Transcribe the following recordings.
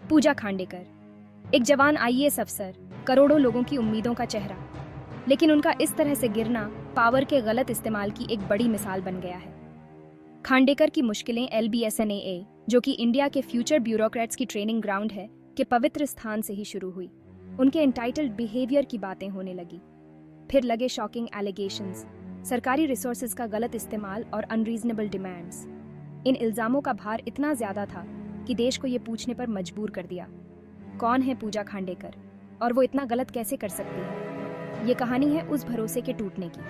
पूजा खांडेकर, एक जवान आईएएस अफसर, करोड़ों लोगों की उम्मीदों का चेहरा, लेकिन उनका इस तरह से गिरना पावर के गलत इस्तेमाल की एक बड़ी मिसाल बन गया है। खांडेकर की मुश्किलें LBSNAA, जो कि इंडिया के फ्यूचर ब्यूरोक्रेट्स की ट्रेनिंग ग्राउंड है, के पवित्र स्थान से ही शुरू हुई। उनके एंटाइटल्ड बिहेवियर की बातें होने लगी। फिर लगे शॉकिंग एलिगेशंस, सरकारी रिसोर्सेज का गलत इस्तेमाल और अनरीजनेबल डिमांड्स। इन इल्जामों का भार इतना ज्यादा था कि देश को ये पूछने पर मजबूर कर दिया, कौन है पूजा खांडेकर और वो इतना गलत कैसे कर सकती है। ये कहानी है उस भरोसे के टूटने की,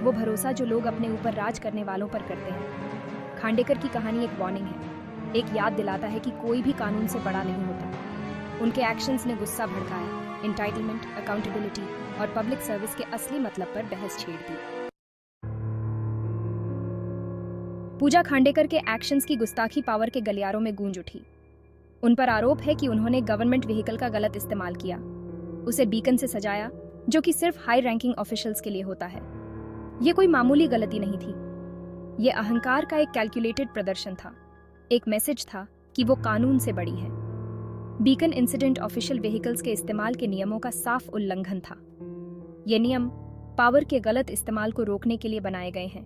वो भरोसा जो लोग अपने ऊपर राज करने वालों पर करते हैं। खांडेकर की कहानी एक वार्निंग है, एक याद दिलाता है कि कोई भी कानून से बड़ा नहीं होता। उनके एक्शंस ने गुस्सा भड़काया, एंटाइटलमेंट, अकाउंटेबिलिटी और पब्लिक सर्विस के असली मतलब पर बहस छेड़ दी। पूजा खांडेकर के एक्शंस की गुस्ताखी पावर के गलियारों में गूंज उठी। उन पर आरोप है कि उन्होंने गवर्नमेंट व्हीकल का गलत इस्तेमाल किया, उसे बीकन से सजाया, जो कि सिर्फ हाई रैंकिंग ऑफिशियल्स के लिए होता है। ये कोई मामूली गलती नहीं थी, ये अहंकार का एक कैलकुलेटेड प्रदर्शन था, एक मैसेज था कि वो कानून से बड़ी है। बीकन इंसिडेंट ऑफिशियल व्हीकल्स के इस्तेमाल के नियमों का साफ उल्लंघन था। ये नियम पावर के गलत इस्तेमाल को रोकने के लिए बनाए गए हैं,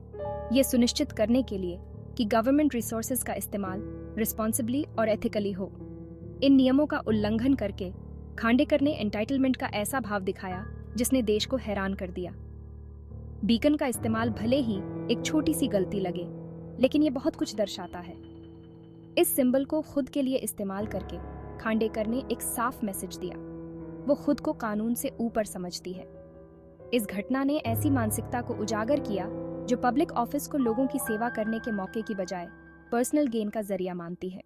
ये सुनिश्चित करने के लिए कि गवर्नमेंट रिसोर्सेज का इस्तेमाल रिस्पॉन्सिबली और एथिकली हो। इन नियमों का उल्लंघन करके खांडेकर ने एंटाइटलमेंट का ऐसा भाव दिखाया जिसने देश को हैरान कर दिया। बीकन का इस्तेमाल भले ही एक छोटी सी गलती लगे, लेकिन ये बहुत कुछ दर्शाता है। इस सिंबल को खुद के लिए इस्तेमाल करके खांडेकर ने एक साफ मैसेज दिया, वो खुद को कानून से ऊपर समझती है। इस घटना ने ऐसी मानसिकता को उजागर किया जो पब्लिक ऑफिस को लोगों की सेवा करने के मौके की बजाय पर्सनल गेन का जरिया मानती है।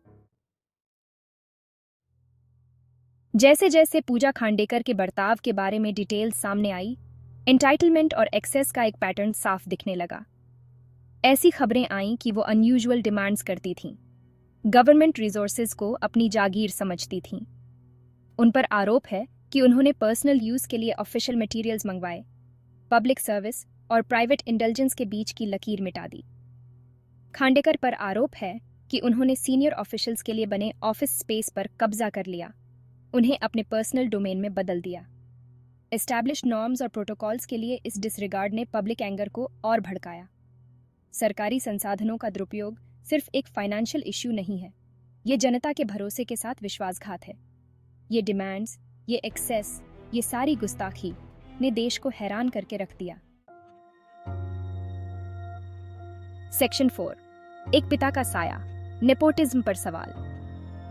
जैसे जैसे पूजा खांडेकर के बर्ताव के बारे में डिटेल्स सामने आई, एंटाइटलमेंट और एक्सेस का एक पैटर्न साफ दिखने लगा। ऐसी खबरें आईं कि वो अनयूजुअल डिमांड्स करती थीं, गवर्नमेंट रिसोर्सेज को अपनी जागीर समझती थीं। उन पर आरोप है कि उन्होंने पर्सनल यूज के लिए ऑफिशियल मटेरियल्स मंगवाए, पब्लिक सर्विस और प्राइवेट इंटेलिजेंस के बीच की लकीर मिटा दी। खांडेकर पर आरोप है कि उन्होंने सीनियर ऑफिशियल्स के लिए बने ऑफिस स्पेस पर कब्जा कर लिया, उन्हें अपने पर्सनल डोमेन में बदल दिया। एस्टैब्लिश्ड नॉर्म्स और प्रोटोकॉल्स के लिए इस डिसरिगार्ड ने पब्लिक एंगर को और भड़काया। सरकारी संसाधनों का दुरुपयोग सिर्फ एक फाइनेंशियल इश्यू नहीं है, ये जनता के भरोसे के साथ विश्वासघात है। ये डिमांड्स, ये एक्सेस, ये सारी गुस्ताखी ने देश को हैरान करके रख दिया। सेक्शन 4, एक पिता का साया, नेपोटिज्म पर सवाल।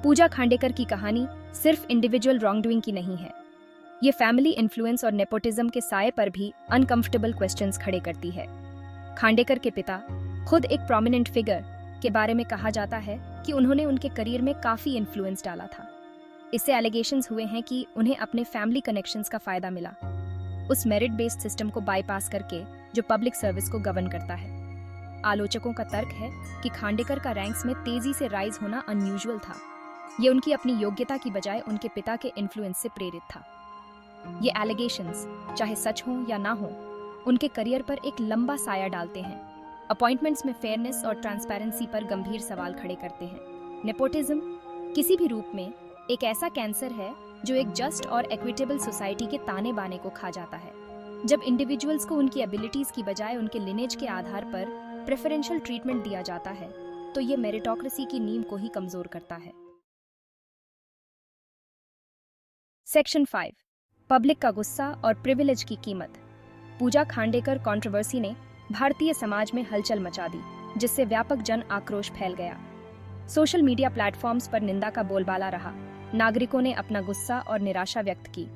पूजा खांडेकर की कहानी सिर्फ इंडिविजुअल रॉन्गडूइंग की नहीं है, ये फैमिली इन्फ्लुएंस और नेपोटिज्म के साये पर भी अनकंफर्टेबल क्वेश्चंस खड़े करती है। खांडेकर के पिता, खुद एक प्रोमिनेंट फिगर, के बारे में कहा जाता है कि उन्होंने उनके करियर में काफी इन्फ्लुएंस डाला था। इससे एलिगेशंस हुए हैं कि उन्हें अपने फैमिली कनेक्शंस का फायदा मिला, उस मेरिट बेस्ड सिस्टम को बाईपास करके जो पब्लिक सर्विस को गवर्न करता है। आलोचकों का तर्क है कि खांडेकर का रैंक्स में तेजी से राइज होना अनयूजुअल था, ये उनकी अपनी योग्यता की बजाय उनके पिता के इन्फ्लुएंस से प्रेरित था। ये एलिगेशंस, चाहे सच हों या ना हों, उनके करियर पर एक लंबा साया डालते हैं, अपॉइंटमेंट्स में फेयरनेस और ट्रांसपेरेंसी पर गंभीर सवाल खड़े करते हैं। नेपोटिज्म किसी भी रूप में एक ऐसा कैंसर है जो एक जस्ट और इक्विटेबल सोसाइटी के ताने बाने को खा जाता है। जब इंडिविजुअल्स को उनकी एबिलिटीज की बजाय उनके लिनेज के आधार पर प्रेफरेंशियल ट्रीटमेंट दिया जाता है, तो ये मेरिटोक्रेसी की नींव को ही कमजोर करता है। सेक्शन 5, पब्लिक का गुस्सा और प्रिविलेज की कीमत। पूजा खांडेकर कंट्रोवर्सी ने भारतीय समाज में हलचल मचा दी, जिससे व्यापक जन आक्रोश फैल गया। सोशल मीडिया प्लेटफॉर्म्स पर निंदा का बोलबाला रहा, नागरिकों ने अपना गुस्सा और निराशा व्यक्त की।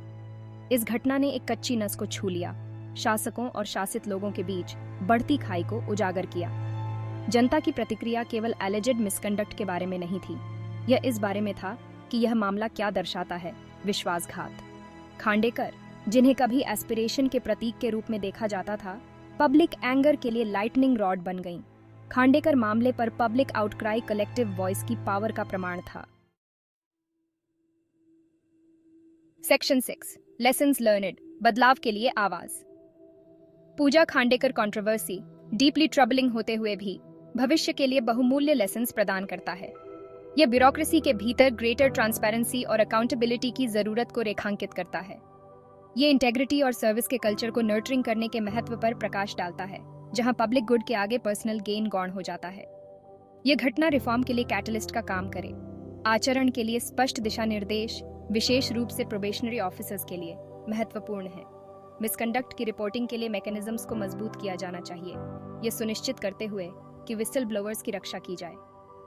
इस घटना ने एक कच्ची नस को छू लिया, शासकों और शासित लोगों के बीच बढ़ती खाई को उजागर किया। जनता की प्रतिक्रिया केवल एलिजेड मिसकंडक्ट के बारे में नहीं थी, यह इस बारे में था कि यह मामला क्या दर्शाता है, विश्वासघात। खांडेकर, जिन्हें कभी एस्पिरेशन के प्रतीक के रूप में देखा जाता था, पब्लिक एंगर के लिए लाइटनिंग रॉड बन गईं। खांडेकर मामले पर पब्लिक आउटक्राई कलेक्टिव वॉइस की पावर का प्रमाण था। सेक्शन 6, लेसन्स लर्नड, बदलाव के लिए आवाज। पूजा खांडेकर कंट्रोवर्सी डीपली ट्रबलिंग होते हुए भी भविष्य के लिए बहुमूल्य लेसन्स प्रदान करता है। यह ब्यूरोक्रेसी के भीतर ग्रेटर ट्रांसपेरेंसी और अकाउंटेबिलिटी की जरूरत को रेखांकित करता है। ये इंटेग्रिटी और सर्विस के कल्चर को नर्चरिंग करने के महत्व पर प्रकाश डालता है, जहां पब्लिक गुड के आगे पर्सनल गेन गौण हो जाता है। यह घटना रिफॉर्म के लिए कैटलिस्ट का काम करे। आचरण के लिए स्पष्ट दिशा निर्देश, विशेष रूप से प्रोबेशनरी ऑफिसर्स के लिए महत्वपूर्ण है। मिसकंडक्ट की रिपोर्टिंग के लिए मैकेनिज्म्स को मजबूत किया जाना चाहिए, यह सुनिश्चित करते हुए कि विसल ब्लोअर्स की रक्षा की जाए।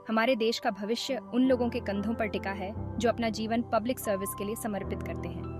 हमारे देश का भविष्य उन लोगों के कंधों पर टिका है जो अपना जीवन पब्लिक सर्विस के लिए समर्पित करते हैं।